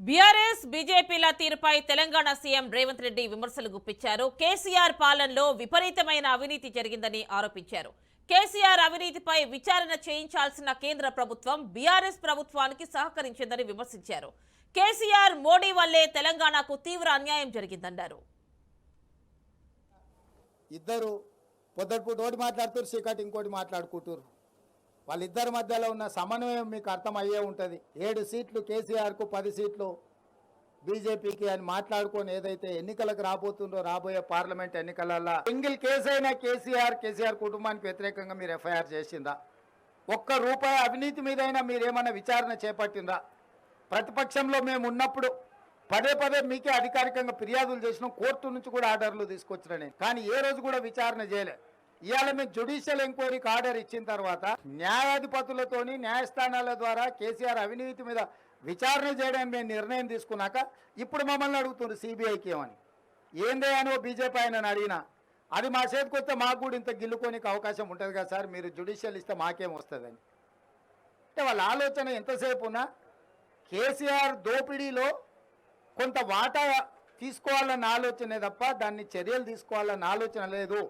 BRS బీజేపీల తీరుపై Telangana CM Revanth Reddy విమర్శలు గుప్పించారు. కేసీఆర్ పాలనలో విపరీతమైన అవినీతి జరిగిందని ఆరోపించారు. కేసీఆర్ అవినీతిపై విచారణ చేయించాల్సిన కేంద్ర ప్రభుత్వం బీఆర్ఎస్ ప్రభుత్వానికి సహకరించిందని విమర్శించారు. కేసీఆర్ మోడీ వల్లే తెలంగాణకు తీవ్ర అన్యాయం జరిగిందన్నారు. ఇద్దరు పొద్దుటిపూట ఒకటి మాట్లాడుతారు, చీకటి ఇంకోటి మాట్లాడుకుంటారు. వాళ్ళిద్దరి మధ్యలో ఉన్న సమన్వయం మీకు అర్థమయ్యే ఉంటుంది. 7 సీట్లు కేసీఆర్కు, 10 సీట్లు బీజేపీకి అని మాట్లాడుకొని ఏదైతే ఎన్నికలకు రాబోతుందో, రాబోయే పార్లమెంట్ ఎన్నికలలో సింగిల్ కేసు అయినా కేసీఆర్ కుటుంబానికి వ్యతిరేకంగా మీరు ఎఫ్ఐఆర్ చేసిందా? ఒక్క రూపాయి అవినీతి మీదైనా మీరేమన్నా విచారణ చేపట్టిందా? ప్రతిపక్షంలో మేము ఉన్నప్పుడు పదే పదే మీకే అధికారికంగా ఫిర్యాదులు చేసినాం, కోర్టు నుంచి కూడా ఆర్డర్లు తీసుకొచ్చినా కానీ ఏ రోజు కూడా విచారణ చేయలే. ఇవాళ మేము జ్యుడిషియల్ ఎంక్వైరీకి ఆర్డర్ ఇచ్చిన తర్వాత న్యాయాధిపతులతోని న్యాయస్థానాల ద్వారా కేసీఆర్ అవినీతి మీద విచారణ చేయడానికి మేము నిర్ణయం తీసుకున్నాక ఇప్పుడు మమ్మల్ని అడుగుతున్నారు సిబిఐకి ఏమని. ఏందే అని ఓ బీజేపీ ఆయనను అడిగినా అది మా చేతికి వస్తే మాకు కూడా ఇంత గిల్లుకోనికి అవకాశం ఉంటుంది కదా సార్, మీరు జ్యుడిషియల్ ఇస్తే మాకేం వస్తుందని. అంటే వాళ్ళ ఆలోచన ఎంతసేపు ఉన్నా కేసీఆర్ దోపిడీలో కొంత వాటా తీసుకోవాలన్న ఆలోచనే తప్ప దాన్ని చర్యలు తీసుకోవాలన్న ఆలోచన లేదు.